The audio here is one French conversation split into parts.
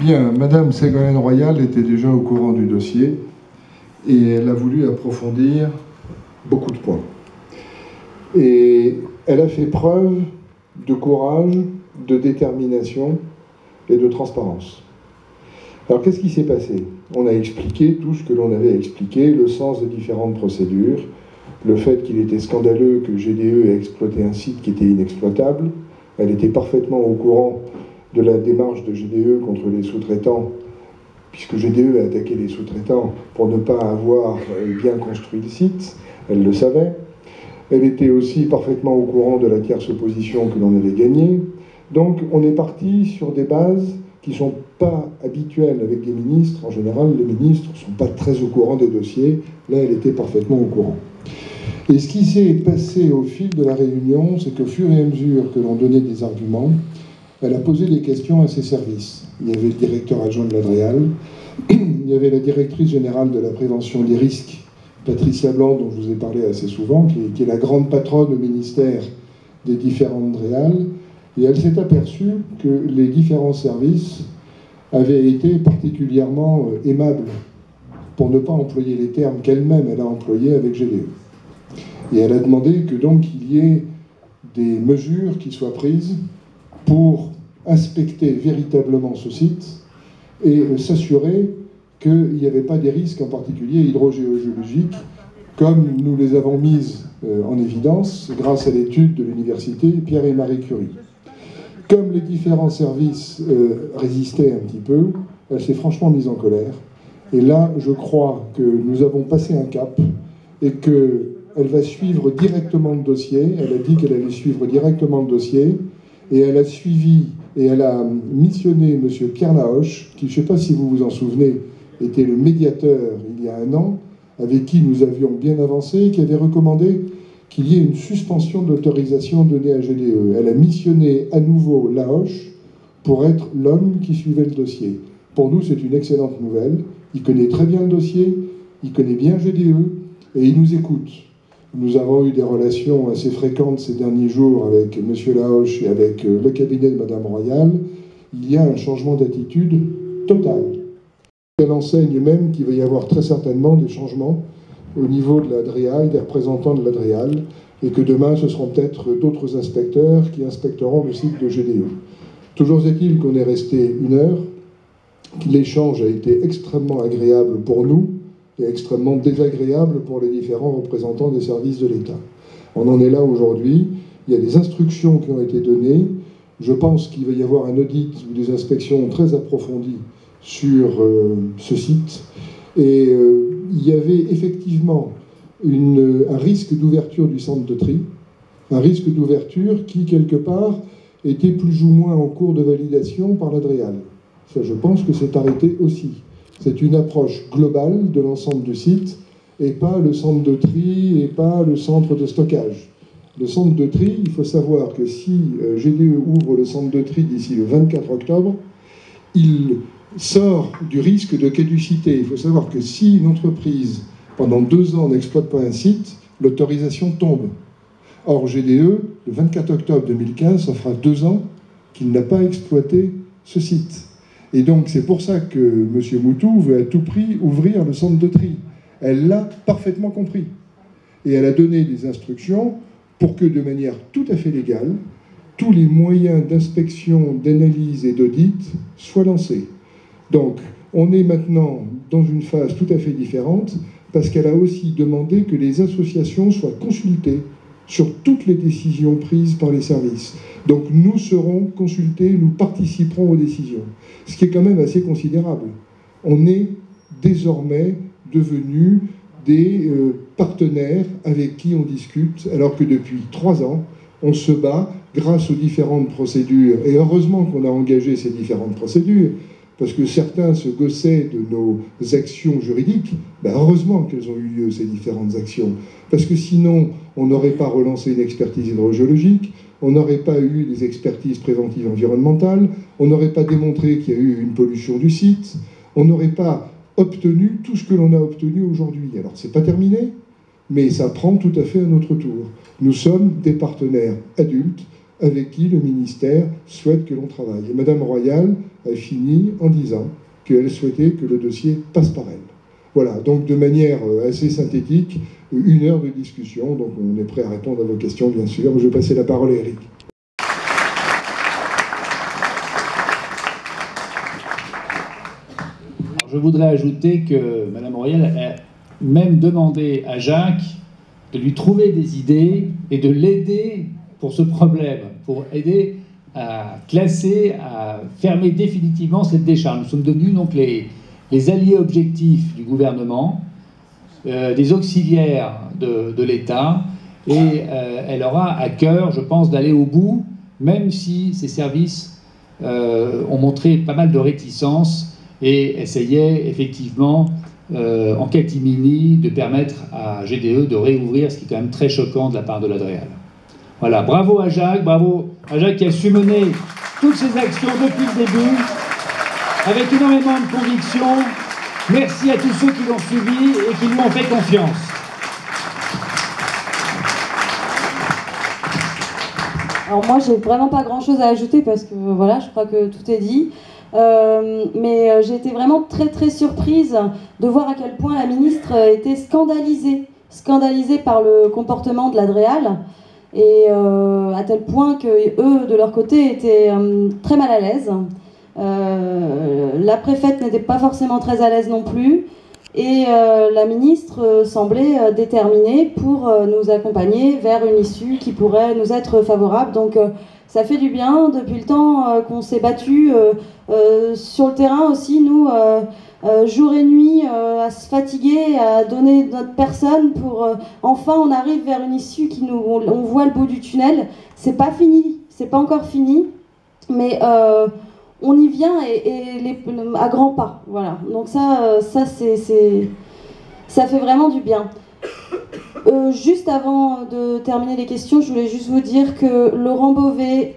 Bien, Madame Ségolène Royal était déjà au courant du dossier et elle a voulu approfondir beaucoup de points. Et elle a fait preuve de courage, de détermination et de transparence. Alors qu'est-ce qui s'est passé? On a expliqué tout ce que l'on avait expliqué, le sens des différentes procédures, le fait qu'il était scandaleux que GDE ait exploité un site qui était inexploitable. Elle était parfaitement au courant de la démarche de GDE contre les sous-traitants, puisque GDE a attaqué les sous-traitants pour ne pas avoir bien construit le site, elle le savait. Elle était aussi parfaitement au courant de la tierce opposition que l'on avait gagnée. Donc on est parti sur des bases qui ne sont pas habituelles avec des ministres. En général, les ministres ne sont pas très au courant des dossiers. Là, elle était parfaitement au courant. Et ce qui s'est passé au fil de la réunion, c'est qu'au fur et à mesure que l'on donnait des arguments, elle a posé des questions à ses services. Il y avait le directeur adjoint de l'Adréal, il y avait la directrice générale de la prévention des risques, Patricia Blanc, dont je vous ai parlé assez souvent, qui est la grande patronne au ministère des différentes DREAL, et elle s'est aperçue que les différents services avaient été particulièrement aimables, pour ne pas employer les termes qu'elle-même elle a employés avec GDE. Et elle a demandé que donc il y ait des mesures qui soient prises pour inspecter véritablement ce site et s'assurer qu'il n'y avait pas des risques, en particulier hydrogéologiques, comme nous les avons mises en évidence grâce à l'étude de l'université Pierre et Marie Curie. Comme les différents services résistaient un petit peu, elle s'est franchement mise en colère. Et là, je crois que nous avons passé un cap et qu'elle va suivre directement le dossier. Elle a dit qu'elle allait suivre directement le dossier. Et elle a suivi et elle a missionné M. Pierre Laoche, qui, je ne sais pas si vous vous en souvenez, était le médiateur il y a un an, avec qui nous avions bien avancé, qui avait recommandé qu'il y ait une suspension de l'autorisation donnée à GDE. Elle a missionné à nouveau Laoche pour être l'homme qui suivait le dossier. Pour nous, c'est une excellente nouvelle. Il connaît très bien le dossier, il connaît bien GDE, et il nous écoute. Nous avons eu des relations assez fréquentes ces derniers jours avec M. Laoche et avec le cabinet de Mme Royal. Il y a un changement d'attitude total. Elle enseigne même qu'il va y avoir très certainement des changements au niveau de l'Adréal, des représentants de l'Adréal, et que demain, ce seront peut-être d'autres inspecteurs qui inspecteront le site de GDE. Toujours est-il qu'on est resté 1 heure, que l'échange a été extrêmement agréable pour nous, et extrêmement désagréable pour les différents représentants des services de l'État. On en est là aujourd'hui, il y a des instructions qui ont été données, je pense qu'il va y avoir un audit ou des inspections très approfondies sur ce site, et il y avait effectivement un risque d'ouverture du centre de tri, un risque d'ouverture qui, quelque part, était plus ou moins en cours de validation par l'Adréal. Ça, je pense que c'est arrêté aussi. C'est une approche globale de l'ensemble du site, et pas le centre de tri, et pas le centre de stockage. Le centre de tri, il faut savoir que si GDE ouvre le centre de tri d'ici le 24 octobre, il sort du risque de caducité. Il faut savoir que si une entreprise, pendant 2 ans, n'exploite pas un site, l'autorisation tombe. Or, GDE, le 24 octobre 2015, ça fera 2 ans qu'il n'a pas exploité ce site. Et donc, c'est pour ça que M. Moutou veut à tout prix ouvrir le centre de tri. Elle l'a parfaitement compris. Et elle a donné des instructions pour que, de manière tout à fait légale, tous les moyens d'inspection, d'analyse et d'audit soient lancés. Donc, on est maintenant dans une phase tout à fait différente, parce qu'elle a aussi demandé que les associations soient consultées sur toutes les décisions prises par les services. Donc nous serons consultés, nous participerons aux décisions. Ce qui est quand même assez considérable. On est désormais devenus des partenaires avec qui on discute, alors que depuis 3 ans, on se bat grâce aux différentes procédures. Et heureusement qu'on a engagé ces différentes procédures, parce que certains se gaussaient de nos actions juridiques. Ben heureusement qu'elles ont eu lieu, ces différentes actions. Parce que sinon, on n'aurait pas relancé une expertise hydrogéologique, on n'aurait pas eu des expertises préventives environnementales, on n'aurait pas démontré qu'il y a eu une pollution du site, on n'aurait pas obtenu tout ce que l'on a obtenu aujourd'hui. Alors, c'est pas terminé, mais ça prend tout à fait à notre tour. Nous sommes des partenaires adultes avec qui le ministère souhaite que l'on travaille. Et Madame Royal a fini en disant qu'elle souhaitait que le dossier passe par elle. Voilà, donc de manière assez synthétique, 1 heure de discussion, donc on est prêt à répondre à vos questions, bien sûr. Je vais passer la parole à Eric. Je voudrais ajouter que Madame Royal a même demandé à Jacques de lui trouver des idées et de l'aider pour ce problème, pour aider à classer, à fermer définitivement cette décharge. Nous sommes devenus donc les alliés objectifs du gouvernement, des auxiliaires de l'État, et elle aura à cœur, je pense, d'aller au bout, même si ses services ont montré pas mal de réticence et essayaient effectivement, en catimini, de permettre à GDE de réouvrir, ce qui est quand même très choquant de la part de l'Adréal. Voilà, bravo à Jacques qui a su mener toutes ces actions depuis le début, avec énormément de conviction. Merci à tous ceux qui l'ont suivi et qui lui ont fait confiance. Alors moi, j'ai vraiment pas grand-chose à ajouter parce que voilà, je crois que tout est dit. Mais j'ai été vraiment très très surprise de voir à quel point la ministre était scandalisée par le comportement de l'Adréal, et à tel point que eux, de leur côté, étaient très mal à l'aise. La préfète n'était pas forcément très à l'aise non plus, et la ministre semblait déterminée pour nous accompagner vers une issue qui pourrait nous être favorable. Donc ça fait du bien depuis le temps qu'on s'est battu sur le terrain aussi, nous, jour et nuit, à se fatiguer, à donner notre personne pour enfin on arrive vers une issue qui on voit le bout du tunnel. C'est pas fini, c'est pas encore fini, mais on y vient à grands pas. Voilà. Donc ça fait vraiment du bien. Juste avant de terminer les questions, je voulais juste vous dire que Laurent Beauvais,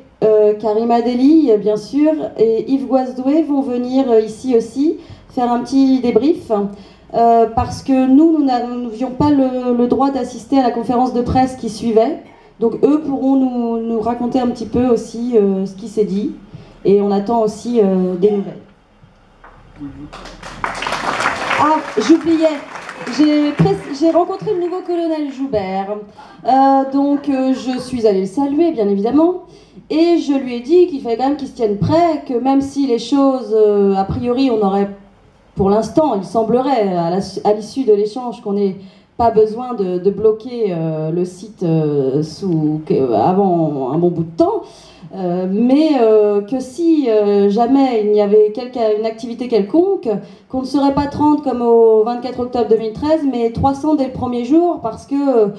Karima Deli, bien sûr, et Yves Goisdoué vont venir ici aussi faire un petit débrief, parce que nous n'avions pas le droit d'assister à la conférence de presse qui suivait. Donc eux pourront nous raconter un petit peu aussi ce qui s'est dit, et on attend aussi des nouvelles. Ah, j'oubliais. J'ai rencontré le nouveau colonel Joubert, donc je suis allée le saluer, bien évidemment, et je lui ai dit qu'il fallait quand même qu'il se tienne prêt, que même si les choses, a priori, on aurait, pour l'instant, il semblerait, à l'issue de l'échange, qu'on n'ait pas besoin de bloquer le site avant un bon bout de temps, mais que si jamais il y avait une activité quelconque, qu'on ne serait pas 30 comme au 24 octobre 2013, mais 300 dès le premier jour, parce que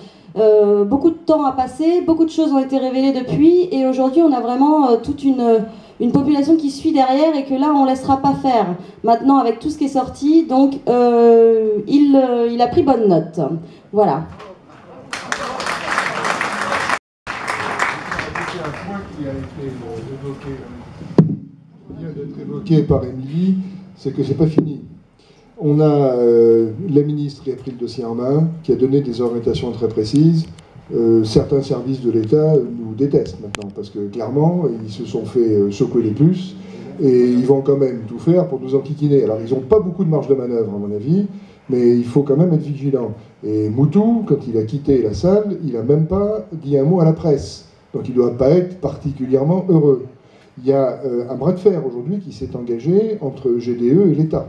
beaucoup de temps a passé, beaucoup de choses ont été révélées depuis, et aujourd'hui on a vraiment toute une population qui suit derrière, et que là on ne laissera pas faire. Maintenant, avec tout ce qui est sorti, donc il a pris bonne note. Voilà. Vient d'être évoqué par Émilie, c'est que c'est pas fini. On a la ministre qui a pris le dossier en main, qui a donné des orientations très précises. Certains services de l'État nous détestent maintenant, parce que clairement, ils se sont fait secouer les puces, et ils vont quand même tout faire pour nous enquiquiner. Alors, ils n'ont pas beaucoup de marge de manœuvre, à mon avis, mais il faut quand même être vigilant. Et Moutou, quand il a quitté la salle, il n'a même pas dit un mot à la presse. Donc, il ne doit pas être particulièrement heureux. Il y a un bras de fer aujourd'hui qui s'est engagé entre GDE et l'État.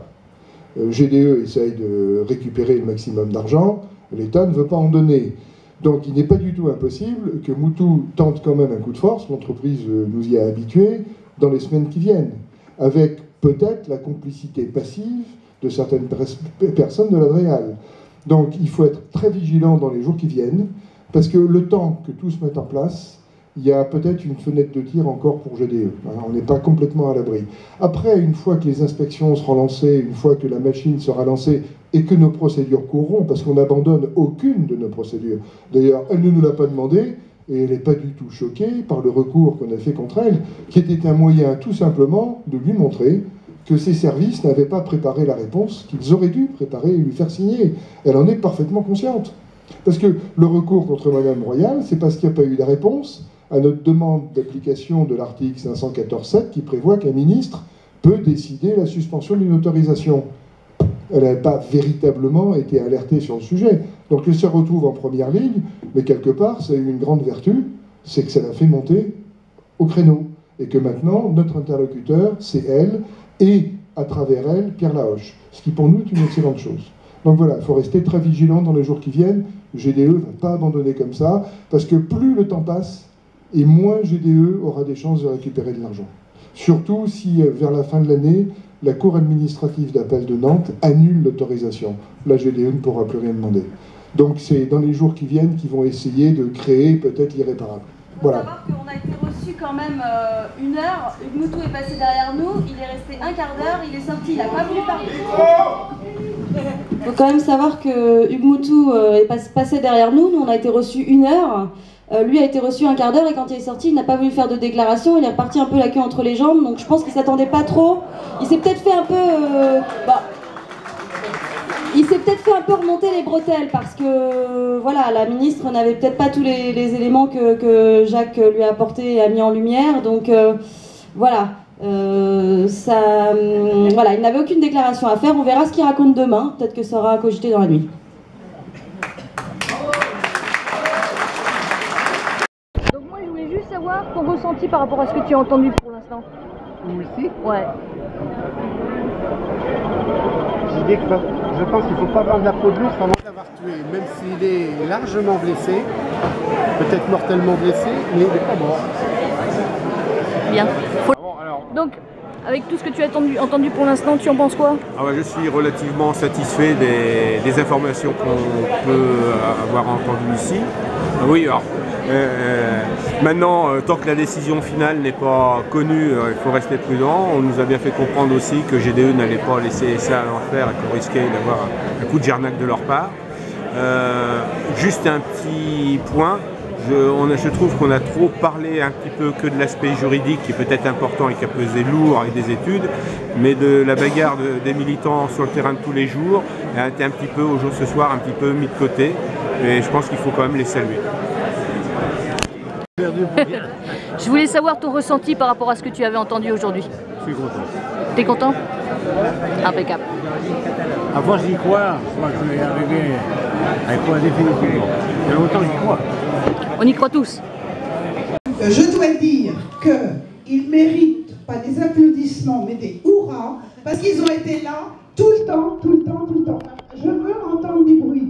GDE essaye de récupérer le maximum d'argent, l'État ne veut pas en donner. Donc il n'est pas du tout impossible que Moutou tente quand même un coup de force, l'entreprise nous y a habitués, dans les semaines qui viennent, avec peut-être la complicité passive de certaines personnes de l'Adréal. Donc il faut être très vigilant dans les jours qui viennent, parce que le temps que tout se mette en place, il y a peut-être une fenêtre de tir encore pour GDE. On n'est pas complètement à l'abri. Après, une fois que les inspections seront lancées, une fois que la machine sera lancée et que nos procédures courront, parce qu'on n'abandonne aucune de nos procédures. D'ailleurs, elle ne nous l'a pas demandé, et elle n'est pas du tout choquée par le recours qu'on a fait contre elle, qui était un moyen tout simplement de lui montrer que ses services n'avaient pas préparé la réponse qu'ils auraient dû préparer et lui faire signer. Elle en est parfaitement consciente. Parce que le recours contre Madame Royal, c'est parce qu'il n'y a pas eu de réponse à notre demande d'application de l'article 514.7 qui prévoit qu'un ministre peut décider la suspension d'une autorisation. Elle n'avait pas véritablement été alertée sur le sujet. Donc elle se retrouve en première ligne, mais quelque part, ça a eu une grande vertu, c'est que ça l'a fait monter au créneau. Et que maintenant, notre interlocuteur, c'est elle, et à travers elle, Pierre Laoche. Ce qui pour nous est une excellente chose. Donc voilà, il faut rester très vigilant dans les jours qui viennent. GDE ne va pas abandonner comme ça, parce que plus le temps passe, et moins GDE aura des chances de récupérer de l'argent. Surtout si, vers la fin de l'année, la Cour administrative d'appel de Nantes annule l'autorisation. La GDE ne pourra plus rien demander. Donc c'est dans les jours qui viennent qu'ils vont essayer de créer peut-être l'irréparable. Voilà. Il faut savoir qu'on a été reçu quand même 1 heure. Hugues Moutou est passé derrière nous, il est resté un quart d'heure, il est sorti, il n'a pas voulu parler. Il faut quand même savoir que Hugues Moutou est passé derrière nous, nous on a été reçus 1 heure. Lui a été reçu un quart d'heure et quand il est sorti, il n'a pas voulu faire de déclaration, il est reparti un peu la queue entre les jambes, donc je pense qu'il ne s'attendait pas trop. Il s'est peut-être fait un peu... il s'est peut-être fait un peu remonter les bretelles parce que voilà, la ministre n'avait peut-être pas tous les éléments que Jacques lui a apportés et a mis en lumière, donc voilà. Voilà, il n'avait aucune déclaration à faire, on verra ce qu'il raconte demain, peut-être que ça aura à cogiter dans la nuit. Ton ressenti par rapport à ce que tu as entendu pour l'instant? Ici? Ouais. Je pense qu'il ne faut pas vendre la peau de l'ours avant d'avoir tué, même s'il est largement blessé, peut-être mortellement blessé, mais il n'est pas mort. Bien. Donc, avec tout ce que tu as entendu pour l'instant, tu en penses quoi? Je suis relativement satisfait des informations qu'on peut avoir entendues ici. Oui, alors, maintenant, tant que la décision finale n'est pas connue, il faut rester prudent. On nous a bien fait comprendre aussi que GDE n'allait pas laisser ça à l'enfer et qu'on risquait d'avoir un coup de jarnac de leur part. Juste un petit point. Je trouve qu'on a trop parlé un petit peu que de l'aspect juridique qui est peut-être important et qui a pesé lourd avec des études, mais de la bagarre des militants sur le terrain de tous les jours a été un petit peu, au jour ce soir, un petit peu mis de côté. Et je pense qu'il faut quand même les saluer. Je voulais savoir ton ressenti par rapport à ce que tu avais entendu aujourd'hui. Je suis content. T'es content? Impeccable. Avant j'y crois, moi je vais arriver à y croire définitivement. Il y a longtemps j'y crois. On y croit tous. Je dois dire qu'ils méritent pas des applaudissements mais des hurrahs parce qu'ils ont été là tout le temps, tout le temps, tout le temps. Je veux entendre du bruit.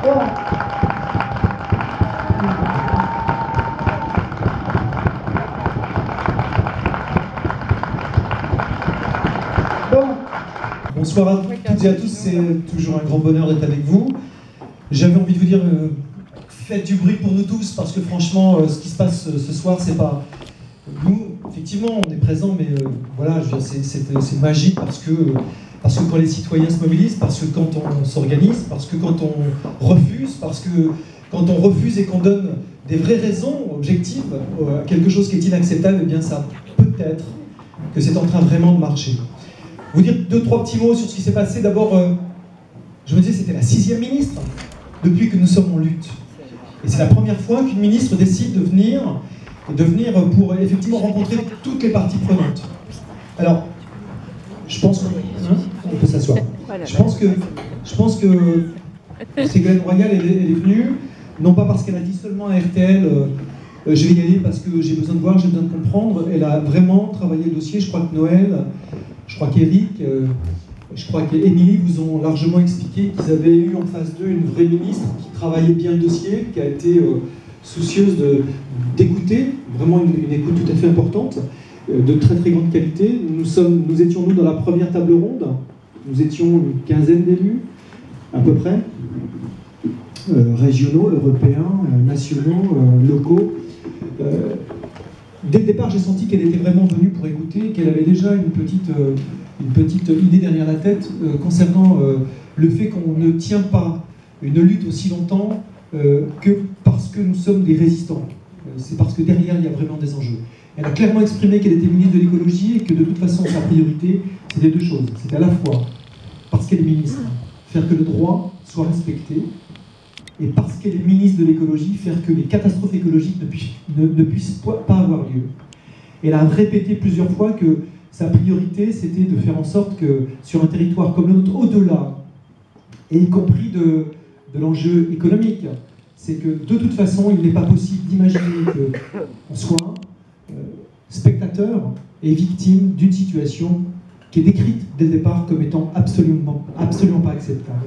Bon. Bonsoir à toutes et à tous, c'est toujours un grand bonheur d'être avec vous. J'avais envie de vous dire, faites du bruit pour nous tous, parce que franchement, ce qui se passe ce soir, c'est pas... Nous, effectivement, on est présents, mais voilà, c'est magique parce que quand les citoyens se mobilisent, parce que quand on s'organise, parce que quand on refuse, parce que quand on refuse et qu'on donne des vraies raisons objectives à quelque chose qui est inacceptable, eh bien ça peut-être que c'est en train vraiment de marcher. Vous dire 2-3 petits mots sur ce qui s'est passé. D'abord, je me disais, c'était la 6e ministre depuis que nous sommes en lutte. Et c'est la première fois qu'une ministre décide de venir pour effectivement rencontrer toutes les parties prenantes. Alors, je pense qu'on peut s'asseoir. Je pense que Ségolène Royal, elle est venue, non pas parce qu'elle a dit seulement à RTL, je vais y aller parce que j'ai besoin de voir, j'ai besoin de comprendre. Elle a vraiment travaillé le dossier. Je crois que Noël, je crois qu'Éric, je crois qu'Émilie vous ont largement expliqué qu'ils avaient eu en face d'eux une vraie ministre qui travaillait bien le dossier, qui a été soucieuse d'écouter, vraiment une écoute tout à fait importante, de très très grande qualité. Nous étions dans la première table ronde, nous étions une quinzaine d'élus, à peu près, régionaux, européens, nationaux, locaux. Dès le départ, j'ai senti qu'elle était vraiment venue pour écouter, qu'elle avait déjà une petite idée derrière la tête concernant le fait qu'on ne tient pas une lutte aussi longtemps que parce que nous sommes des résistants. C'est parce que derrière, il y a vraiment des enjeux. Elle a clairement exprimé qu'elle était ministre de l'écologie et que de toute façon, sa priorité, c'était 2 choses. C'était à la fois, parce qu'elle est ministre, faire que le droit soit respecté, et parce qu'elle est ministre de l'écologie, faire que les catastrophes écologiques ne puissent pas avoir lieu. Elle a répété plusieurs fois que sa priorité, c'était de faire en sorte que, sur un territoire comme le nôtre, au-delà, et y compris de l'enjeu économique, c'est que, de toute façon, il n'est pas possible d'imaginer qu'on soit spectateur et victime d'une situation qui est décrite dès le départ comme étant absolument pas acceptable.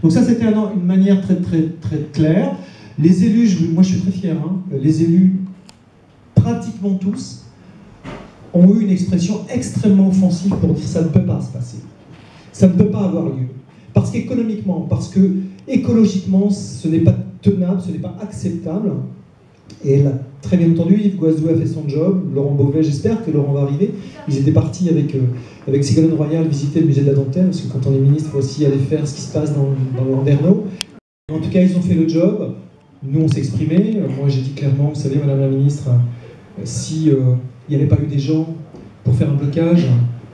Donc ça, c'était une manière très claire. Les élus, moi je suis très fier, hein, les élus, pratiquement tous, ont eu une expression extrêmement offensive pour dire ça ne peut pas se passer. Ça ne peut pas avoir lieu. Parce qu'économiquement, parce que écologiquement, ce n'est pas tenable, ce n'est pas acceptable. Et là, très bien entendu, Yves Guazdou a fait son job, Laurent Beauvais, j'espère que Laurent va arriver. Ils étaient partis avec Ségolène Royal visiter le musée de la dentelle, parce que quand on est ministre, il faut aussi aller faire ce qui se passe dans le Landerneau. En tout cas, ils ont fait le job. Nous, on s'est exprimé. Moi, j'ai dit clairement, vous savez, Madame la Ministre, si il n'y avait pas eu des gens pour faire un blocage,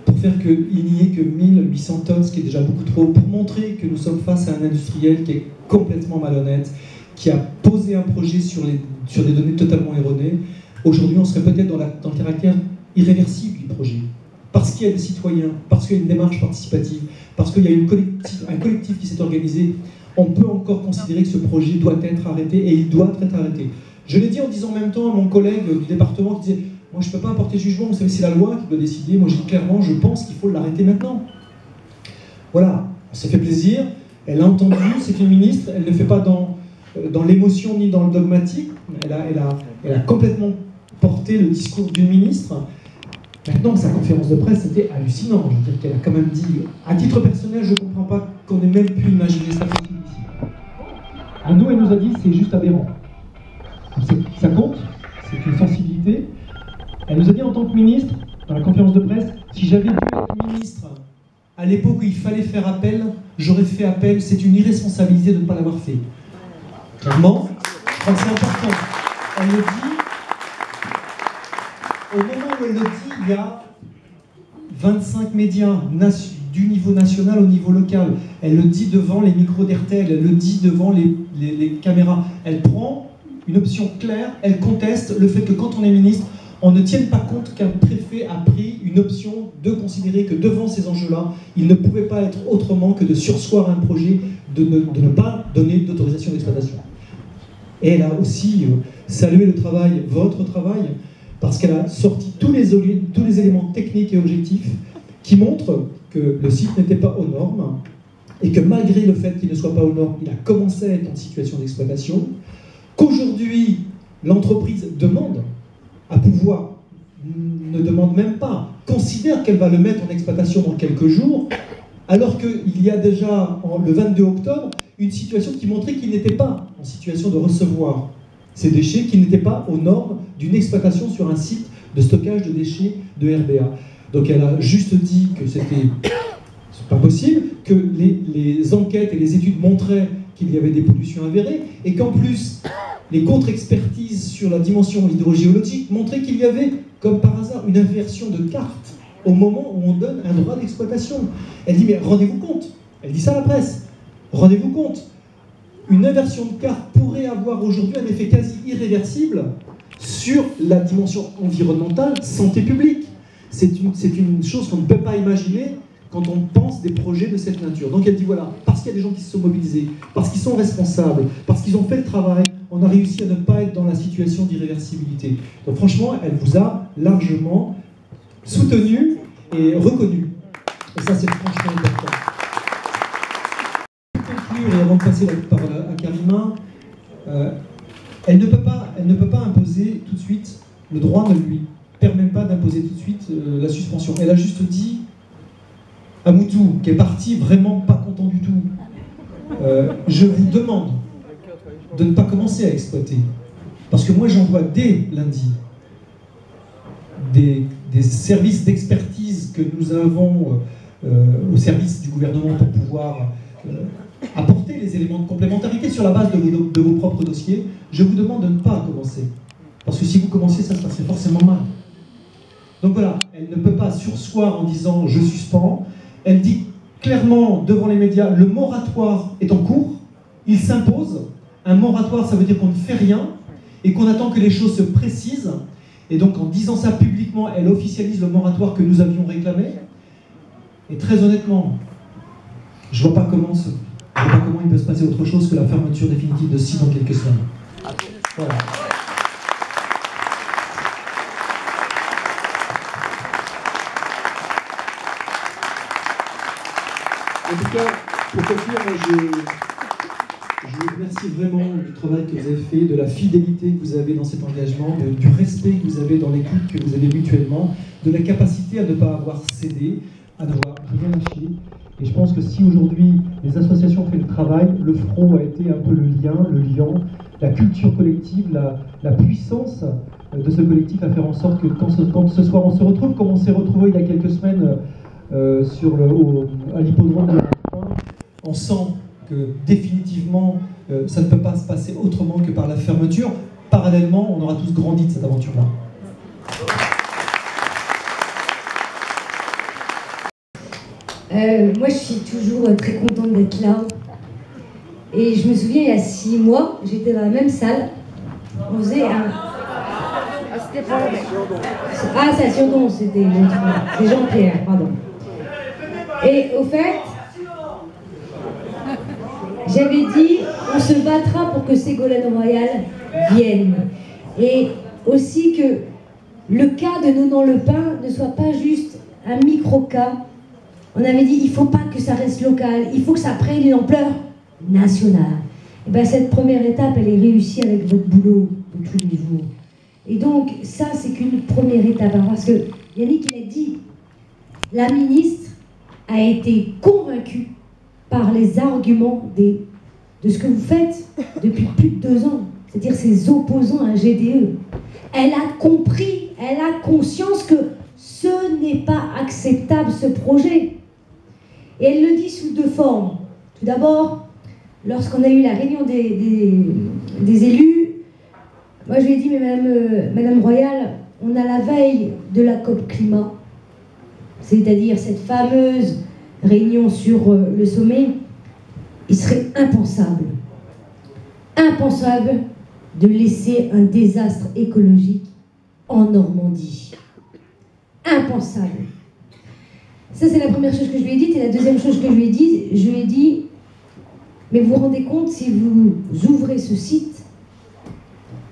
pour faire qu'il n'y ait que 1800 tonnes, ce qui est déjà beaucoup trop, pour montrer que nous sommes face à un industriel qui est complètement malhonnête, qui a posé un projet sur des données totalement erronées. Aujourd'hui, on serait peut-être dans le caractère irréversible du projet. Parce qu'il y a des citoyens, parce qu'il y a une démarche participative, parce qu'il y a un collectif qui s'est organisé, on peut encore considérer que ce projet doit être arrêté, et il doit être arrêté. Je l'ai dit en disant en même temps à mon collègue du département qui disait « Moi, je ne peux pas apporter jugement, vous savez, c'est la loi qui doit décider. » Moi, j'ai dit clairement, je pense qu'il faut l'arrêter maintenant. Voilà, on s'est fait plaisir, elle a entendu, c'est une ministre, elle ne fait pas dans l'émotion ni dans le dogmatique, elle a complètement porté le discours d'une ministre. Maintenant, sa conférence de presse, c'était hallucinant. Je veux dire qu'elle a quand même dit, à titre personnel, je ne comprends pas qu'on ait même pu imaginer ça possible ici. À nous, elle nous a dit, c'est juste aberrant. Ça compte, c'est une sensibilité. Elle nous a dit en tant que ministre, dans la conférence de presse, si j'avais pu être ministre à l'époque où il fallait faire appel, j'aurais fait appel, c'est une irresponsabilité de ne pas l'avoir fait. Clairement, je crois que c'est important. Elle le dit, au moment où elle le dit, il y a 25 médias du niveau national au niveau local. Elle le dit devant les micros d'RTL, elle le dit devant les caméras. Elle prend une option claire, elle conteste le fait que quand on est ministre, on ne tienne pas compte qu'un préfet a pris une option de considérer que devant ces enjeux-là, il ne pouvait pas être autrement que de surseoir à un projet, de ne pas donner d'autorisation d'exploitation. Et elle a aussi salué le travail, votre travail, parce qu'elle a sorti tous les éléments techniques et objectifs qui montrent que le site n'était pas aux normes, et que malgré le fait qu'il ne soit pas aux normes, il a commencé à être en situation d'exploitation, qu'aujourd'hui, l'entreprise demande à pouvoir, ne demande même pas, considère qu'elle va le mettre en exploitation dans quelques jours, alors qu'il y a déjà, le 22 octobre, une situation qui montrait qu'il n'était pas en situation de recevoir ces déchets, qu'il n'était pas aux normes d'une exploitation sur un site de stockage de déchets de RBA. Donc elle a juste dit que c'était pas possible, que les enquêtes et les études montraient qu'il y avait des pollutions avérées, et qu'en plus, les contre-expertises sur la dimension hydrogéologique montraient qu'il y avait, comme par hasard, une inversion de carte au moment où on donne un droit d'exploitation. Elle dit, mais rendez-vous compte, elle dit ça à la presse, rendez-vous compte, une inversion de carte pourrait avoir aujourd'hui un effet quasi irréversible sur la dimension environnementale, santé publique. C'est une chose qu'on ne peut pas imaginer quand on pense des projets de cette nature. Donc elle dit voilà, parce qu'il y a des gens qui se sont mobilisés, parce qu'ils sont responsables, parce qu'ils ont fait le travail, on a réussi à ne pas être dans la situation d'irréversibilité. Donc franchement, elle vous a largement soutenu et reconnu. Et ça, c'est franchement important. Pour conclure, et avant de passer la parole à Karima, elle ne peut pas imposer tout de suite, le droit ne lui permet pas d'imposer tout de suite la suspension. Elle a juste dit à Moutou, qui est parti vraiment pas content du tout, je vous demande de ne pas commencer à exploiter. Parce que moi j'envoie dès lundi des services d'expertise que nous avons au service du gouvernement pour pouvoir apporter les éléments de complémentarité sur la base de vos propres dossiers. Je vous demande de ne pas commencer. Parce que si vous commencez, ça se passerait forcément mal. Donc voilà, elle ne peut pas surseoir en disant « je suspends ». Elle dit clairement devant les médias, le moratoire est en cours, il s'impose, Un moratoire, ça veut dire qu'on ne fait rien et qu'on attend que les choses se précisent. Et donc, en disant ça publiquement, elle officialise le moratoire que nous avions réclamé. Et très honnêtement, je vois pas comment il peut se passer autre chose que la fermeture définitive de site dans quelques semaines. Voilà. En tout cas, pour conclure, je vous remercie vraiment du travail que vous avez fait, de la fidélité que vous avez dans cet engagement, du respect que vous avez dans l'écoute que vous avez mutuellement, de la capacité à ne pas avoir cédé, à n'avoir rien lâché. Et je pense que si aujourd'hui les associations ont fait le travail, le front a été un peu le liant, la culture collective, la puissance de ce collectif à faire en sorte que quand ce soir on se retrouve, comme on s'est retrouvé il y a quelques semaines à l'hippodrome de la Fin, on sent que définitivement ça ne peut pas se passer autrement que par la fermeture. Parallèlement, on aura tous grandi de cette aventure-là. Moi, je suis toujours très contente d'être là. Et je me souviens, il y a 6 mois, j'étais dans la même salle. On faisait un... Ah, c'est à Surdon, c'était c'est Jean-Pierre, pardon. Et au fait, j'avais dit, on se battra pour que Ségolène Royal vienne. Et aussi que le cas de Nonan-le-Pin ne soit pas juste un micro-cas. On avait dit, il ne faut pas que ça reste local, il faut que ça prenne une ampleur nationale. Et bien cette première étape, elle est réussie avec votre boulot de tous les jours. Et donc, ça, c'est qu'une première étape. Parce que Yannick, il a dit, la ministre a été convaincue par les arguments de ce que vous faites depuis plus de 2 ans. C'est-à-dire ses opposants à GDE. Elle a compris, elle a conscience que ce n'est pas acceptable, ce projet. Et elle le dit sous 2 formes. Tout d'abord, lorsqu'on a eu la réunion des élus, moi je lui ai dit, mais Madame Royal, on a la veille de la COP climat, c'est-à-dire cette fameuse réunion sur le sommet, il serait impensable de laisser un désastre écologique en Normandie. Impensable. Ça, c'est la première chose que je lui ai dite. Et la deuxième chose que je lui ai dit, mais vous vous rendez compte, si vous ouvrez ce site,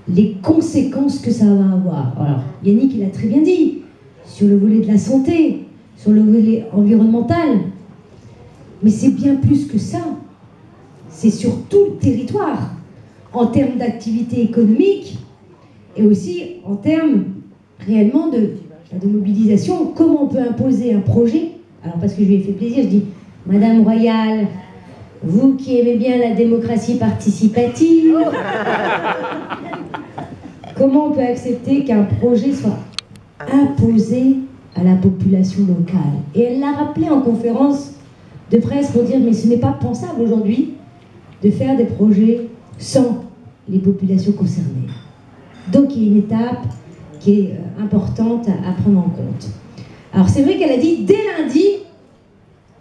les conséquences que ça va avoir. Alors, Yannick, il a très bien dit, sur le volet de la santé, sur le volet environnemental, mais c'est bien plus que ça. C'est sur tout le territoire, en termes d'activité économique, et aussi en termes réellement de mobilisation. Comment on peut imposer un projet? Alors, parce que je lui ai fait plaisir, je dis, Madame Royal, vous qui aimez bien la démocratie participative, comment on peut accepter qu'un projet soit imposé à la population locale? Et elle l'a rappelé en conférence de presse pour dire, mais ce n'est pas pensable aujourd'hui de faire des projets sans les populations concernées. Donc il y a une étape qui est importante à prendre en compte. Alors c'est vrai qu'elle a dit dès lundi,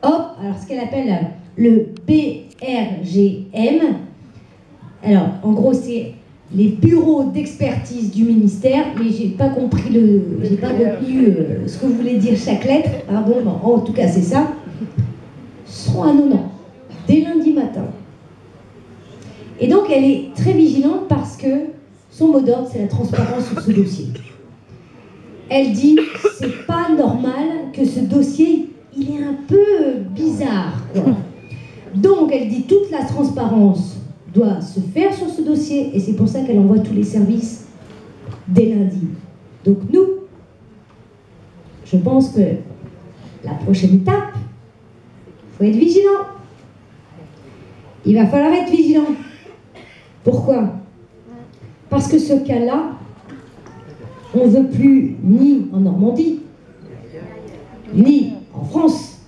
hop, alors ce qu'elle appelle le BRGM, alors en gros c'est les bureaux d'expertise du ministère, mais j'ai pas compris retenu ce que voulait dire chaque lettre, pardon, en tout cas c'est ça, seront à Nonan, dès lundi matin. Et donc elle est très vigilante parce que son mot d'ordre c'est la transparence sur ce dossier. Elle dit, c'est pas normal que ce dossier, il est un peu bizarre, quoi. Donc, elle dit, toute la transparence doit se faire sur ce dossier, et c'est pour ça qu'elle envoie tous les services dès lundi. Donc, nous, je pense que la prochaine étape, il faut être vigilant. Il va falloir être vigilant. Pourquoi? Parce que ce cas-là, on ne veut plus ni en Normandie, ni en France,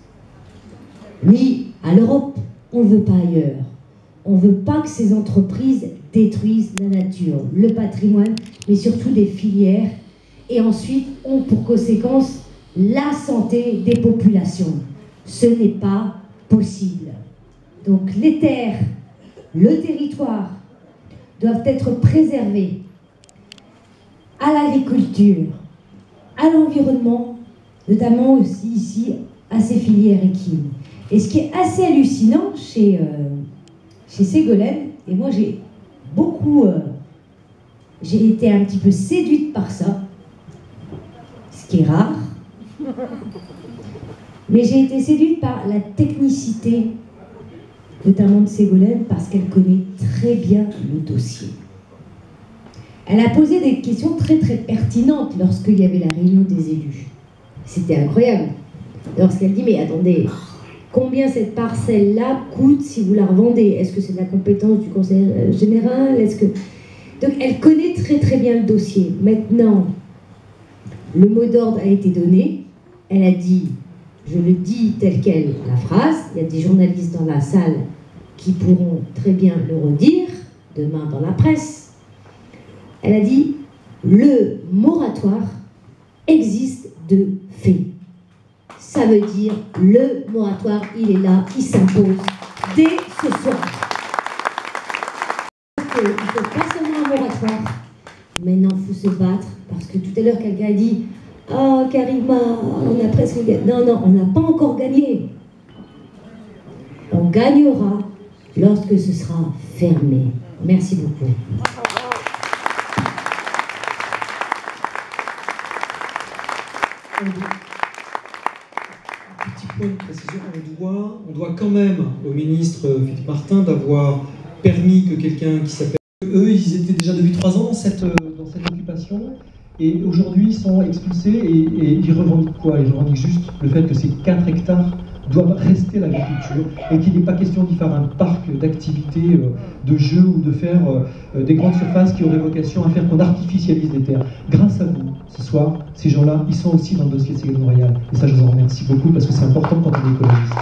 ni à l'Europe. On ne veut pas ailleurs. On ne veut pas que ces entreprises détruisent la nature, le patrimoine, mais surtout des filières, et ensuite ont pour conséquence la santé des populations. Ce n'est pas possible. Donc les terres, le territoire, doivent être préservés à l'agriculture, à l'environnement, notamment aussi ici à ces filières équines. Et ce qui est assez hallucinant chez Ségolène, et moi j'ai été un petit peu séduite par ça, ce qui est rare, mais j'ai été séduite par la technicité, notamment de Ségolène, parce qu'elle connaît très bien le dossier. Elle a posé des questions très très pertinentes lorsqu'il y avait la réunion des élus. C'était incroyable. Lorsqu'elle dit, mais attendez, combien cette parcelle-là coûte si vous la revendez? Est-ce que c'est de la compétence du conseil général? Donc elle connaît très très bien le dossier. Maintenant, le mot d'ordre a été donné. Elle a dit, je le dis tel quel, la phrase. Il y a des journalistes dans la salle qui pourront très bien le redire demain dans la presse. Elle a dit, le moratoire existe de fait. Ça veut dire, le moratoire, il est là, il s'impose dès ce soir. Il ne faut pas seulement un moratoire. Maintenant, il faut se battre, parce que tout à l'heure, quelqu'un a dit, ah, Karima, on a presque gagné. Non, non, on n'a pas encore gagné. On gagnera lorsque ce sera fermé. Merci beaucoup. Petit point de précision, on doit quand même au ministre Philippe Martin d'avoir permis que quelqu'un qui s'appelle... Eux, ils étaient déjà depuis 3 ans dans cette occupation, et aujourd'hui ils sont expulsés, et ils revendiquent quoi? Ils revendiquent juste le fait que ces 4 hectares doivent rester l'agriculture, et qu'il n'est pas question d'y faire un parc d'activités, de jeux, ou de faire des grandes surfaces qui auraient vocation à faire qu'on artificialise les terres. Grâce à vous, ce soir, ces gens-là, ils sont aussi dans le dossier de Ségolène Royal. Et ça, je vous en remercie beaucoup, parce que c'est important quand on est écologiste.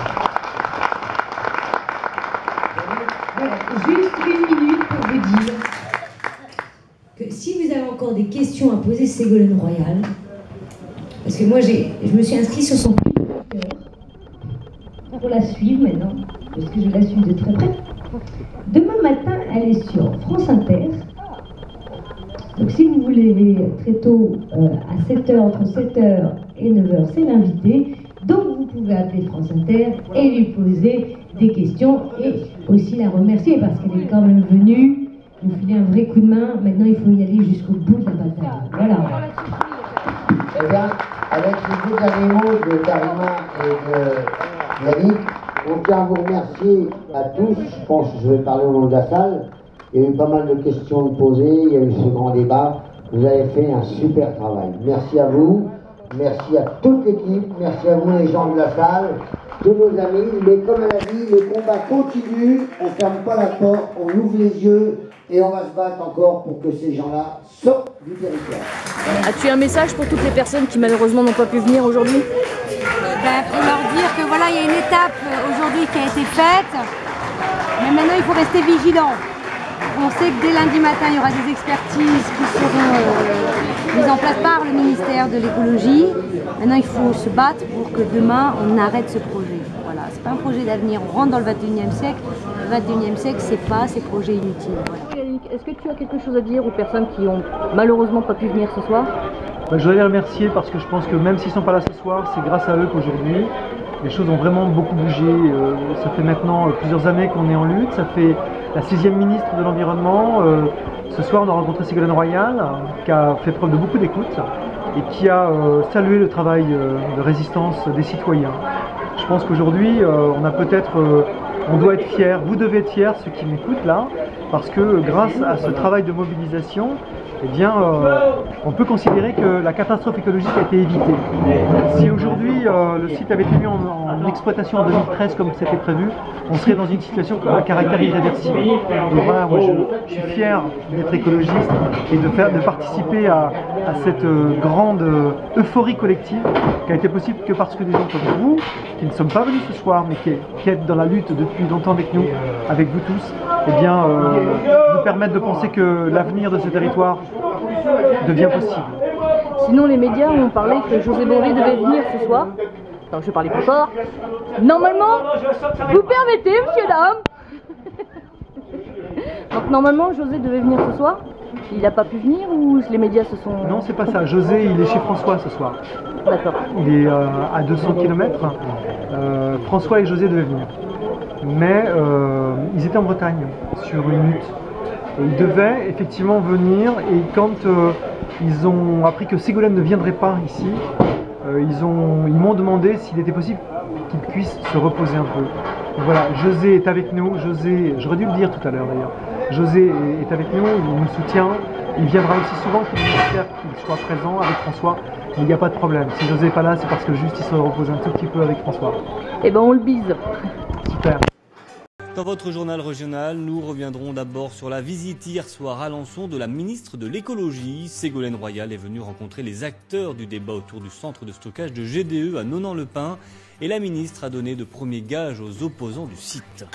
Juste 1 minute pour vous dire que si vous avez encore des questions à poser Ségolène Royal, parce que moi, je me suis inscrite sur son Twitter pour la suivre maintenant, parce que je la suis de très près. Demain matin, elle est sur France Inter. Donc si vous voulez très tôt, à 7h, entre 7h et 9h, c'est l'invité. Donc vous pouvez appeler France Inter et lui poser des questions et aussi la remercier parce qu'elle est quand même venue nous filer un vrai coup de main. Maintenant, il faut y aller jusqu'au bout de la bataille. Voilà. Eh bien, avec ces 2 derniers mots de Karima et de Yannick, on tient à vous remercier à tous. Je pense que je vais parler au nom de la salle. Il y a eu pas mal de questions posées, il y a eu ce grand débat. Vous avez fait un super travail. Merci à vous, merci à toute l'équipe, merci à vous les gens de la salle, tous nos amis. Mais comme elle a dit, le combat continue, on ne ferme pas la porte, on ouvre les yeux et on va se battre encore pour que ces gens-là sortent du territoire. As-tu un message pour toutes les personnes qui malheureusement n'ont pas pu venir aujourd'hui? Pour leur dire que voilà, il y a une étape aujourd'hui qui a été faite, mais maintenant il faut rester vigilant. On sait que dès lundi matin, il y aura des expertises qui seront mises en place par le ministère de l'écologie. Maintenant, il faut se battre pour que demain, on arrête ce projet. Voilà, c'est pas un projet d'avenir, on rentre dans le 21e siècle. Le 21e siècle, c'est pas ces projets inutiles. Voilà. Yannick, est-ce que tu as quelque chose à dire aux personnes qui ont malheureusement pas pu venir ce soir? Je voudrais les remercier parce que je pense que même s'ils ne sont pas là ce soir, c'est grâce à eux qu'aujourd'hui, les choses ont vraiment beaucoup bougé. Ça fait maintenant plusieurs années qu'on est en lutte. Ça fait la 6e ministre de l'Environnement. Ce soir, on a rencontré Ségolène Royal, qui a fait preuve de beaucoup d'écoute et qui a salué le travail de résistance des citoyens. Je pense qu'aujourd'hui, on doit être fiers, vous devez être fiers, ceux qui m'écoutent là, parce que grâce à ce travail de mobilisation, eh bien, on peut considérer que la catastrophe écologique a été évitée. Si aujourd'hui le site avait été mis en exploitation en 2013 comme c'était prévu, on serait dans une situation à caractère irréversible. Donc voilà, moi je suis fier d'être écologiste et de participer à cette grande euphorie collective qui a été possible que parce que des gens comme vous, qui ne sommes pas venus ce soir, mais qui êtes dans la lutte depuis longtemps avec nous, avec vous tous, eh bien, nous permettent de penser que l'avenir de ce territoire devient possible. Sinon, les médias ont parlé que José Bové devait venir ce soir. Alors, je parlais pas fort. Normalement, vous permettez, monsieur, dame. Donc normalement, José devait venir ce soir. Il n'a pas pu venir ou les médias se sont... Non, c'est pas ça. José, il est chez François ce soir. D'accord. Il est à 200 km. François et José devaient venir. Mais ils étaient en Bretagne sur une lutte. Et ils devaient effectivement venir. Et quand ils ont appris que Ségolène ne viendrait pas ici, ils m'ont demandé s'il était possible qu'il puisse se reposer un peu. Donc voilà, José est avec nous. José, j'aurais dû le dire tout à l'heure d'ailleurs. José est avec nous, il nous soutient. Il viendra aussi souvent qu'il soit présent avec François. Mais il n'y a pas de problème. Si José n'est pas là, c'est parce que juste il se repose un tout petit peu avec François. Eh ben on le bise. Super. Dans votre journal régional, nous reviendrons d'abord sur la visite hier soir à Alençon de la ministre de l'écologie. Ségolène Royal est venue rencontrer les acteurs du débat autour du centre de stockage de GDE à Nonant-le-Pin et la ministre a donné de premiers gages aux opposants du site.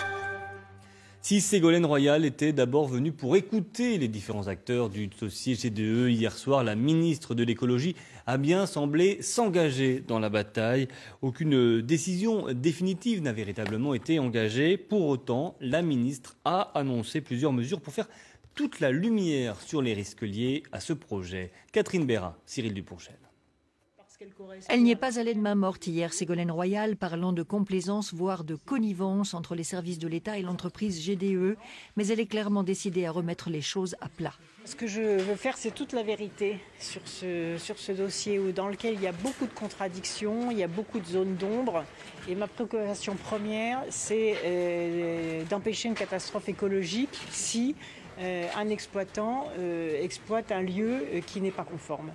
Si Ségolène Royal était d'abord venue pour écouter les différents acteurs du dossier GDE, hier soir, la ministre de l'écologie a bien semblé s'engager dans la bataille. Aucune décision définitive n'a véritablement été engagée. Pour autant, la ministre a annoncé plusieurs mesures pour faire toute la lumière sur les risques liés à ce projet. Catherine Béra, Cyril Duponchel. Elle n'y est pas allée de main morte hier, Ségolène Royal, parlant de complaisance, voire de connivence entre les services de l'État et l'entreprise GDE, mais elle est clairement décidée à remettre les choses à plat. Ce que je veux faire, c'est toute la vérité sur ce dossier dans lequel il y a beaucoup de contradictions, il y a beaucoup de zones d'ombre. Et ma préoccupation première, c'est d'empêcher une catastrophe écologique si un exploitant exploite un lieu qui n'est pas conforme.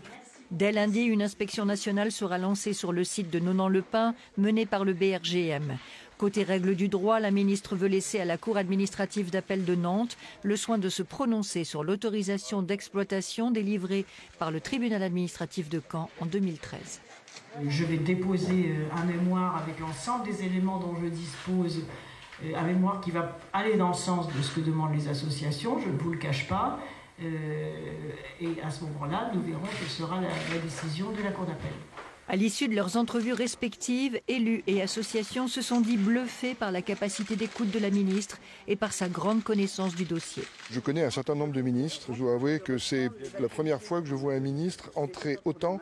Dès lundi, une inspection nationale sera lancée sur le site de Nonant-le-Pin, menée par le BRGM. Côté règles du droit, la ministre veut laisser à la Cour administrative d'appel de Nantes le soin de se prononcer sur l'autorisation d'exploitation délivrée par le tribunal administratif de Caen en 2013. Je vais déposer un mémoire avec l'ensemble des éléments dont je dispose, un mémoire qui va aller dans le sens de ce que demandent les associations, je ne vous le cache pas. Et à ce moment-là, nous verrons quelle sera la décision de la Cour d'appel. À l'issue de leurs entrevues respectives, élus et associations se sont dit bluffés par la capacité d'écoute de la ministre et par sa grande connaissance du dossier. Je connais un certain nombre de ministres. Je dois avouer que c'est la première fois que je vois un ministre entrer autant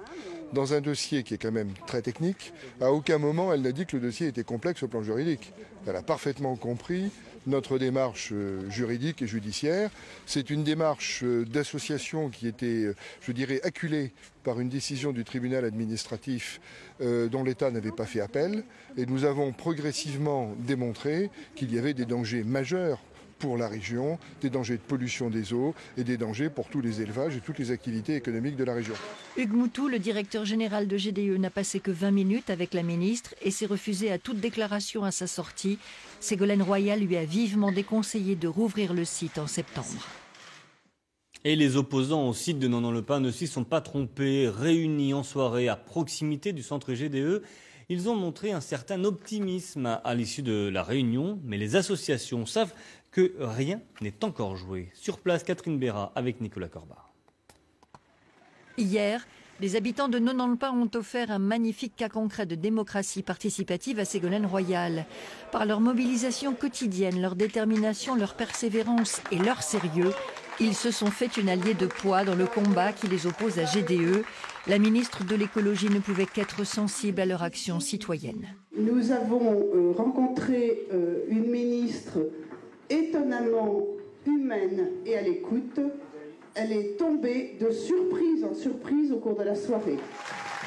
dans un dossier qui est quand même très technique. À aucun moment, elle n'a dit que le dossier était complexe au plan juridique. Elle a parfaitement compris notre démarche juridique et judiciaire. C'est une démarche d'association qui était, je dirais, acculée par une décision du tribunal administratif dont l'État n'avait pas fait appel. Et nous avons progressivement démontré qu'il y avait des dangers majeurs pour la région, des dangers de pollution des eaux et des dangers pour tous les élevages et toutes les activités économiques de la région. Hugues Moutou, le directeur général de GDE, n'a passé que 20 minutes avec la ministre et s'est refusé à toute déclaration à sa sortie. Ségolène Royal lui a vivement déconseillé de rouvrir le site en septembre. Et les opposants au site de Nonant-le-Pin ne s'y sont pas trompés. Réunis en soirée à proximité du centre GDE, ils ont montré un certain optimisme à l'issue de la réunion, mais les associations savent que rien n'est encore joué. Sur place, Catherine Béra avec Nicolas Corbar. Hier, les habitants de Nonant-le-Pin ont offert un magnifique cas concret de démocratie participative à Ségolène Royal. Par leur mobilisation quotidienne, leur détermination, leur persévérance et leur sérieux, ils se sont fait une alliée de poids dans le combat qui les oppose à GDE. La ministre de l'écologie ne pouvait qu'être sensible à leur action citoyenne. Nous avons rencontré une ministre étonnamment humaine et à l'écoute. Elle est tombée de surprise en surprise au cours de la soirée.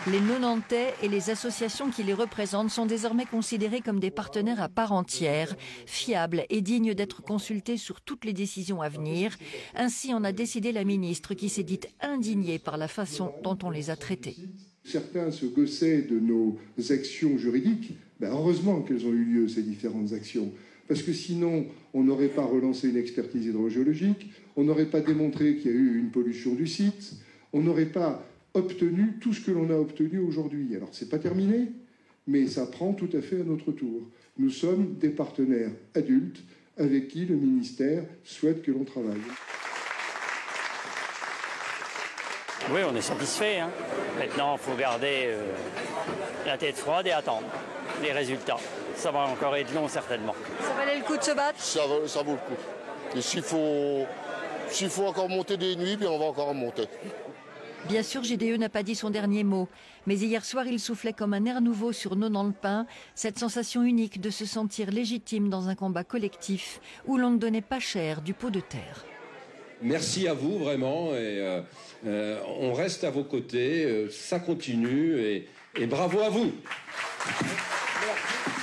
Les Nonantais et les associations qui les représentent sont désormais considérés comme des partenaires à part entière, fiables et dignes d'être consultés sur toutes les décisions à venir. Ainsi en a décidé la ministre qui s'est dite indignée par la façon dont on les a traités. Certains se gaussaient de nos actions juridiques. Heureusement qu'elles ont eu lieu, ces différentes actions. Parce que sinon, on n'aurait pas relancé une expertise hydrogéologique, on n'aurait pas démontré qu'il y a eu une pollution du site, on n'aurait pas obtenu tout ce que l'on a obtenu aujourd'hui. Alors, c'est pas terminé, mais ça prend tout à fait à notre tour. Nous sommes des partenaires adultes avec qui le ministère souhaite que l'on travaille. Oui, on est satisfait. Maintenant, il faut garder la tête froide et attendre les résultats. Ça va encore être long, certainement. Ça valait le coup de se battre ? Ça vaut le coup. Et s'il faut encore monter des nuits, bien on va encore en monter. Bien sûr, GDE n'a pas dit son dernier mot, mais hier soir, il soufflait comme un air nouveau sur Nonantlepin, cette sensation unique de se sentir légitime dans un combat collectif où l'on ne donnait pas cher du pot de terre. Merci à vous, vraiment, et on reste à vos côtés, ça continue, et bravo à vous. Merci.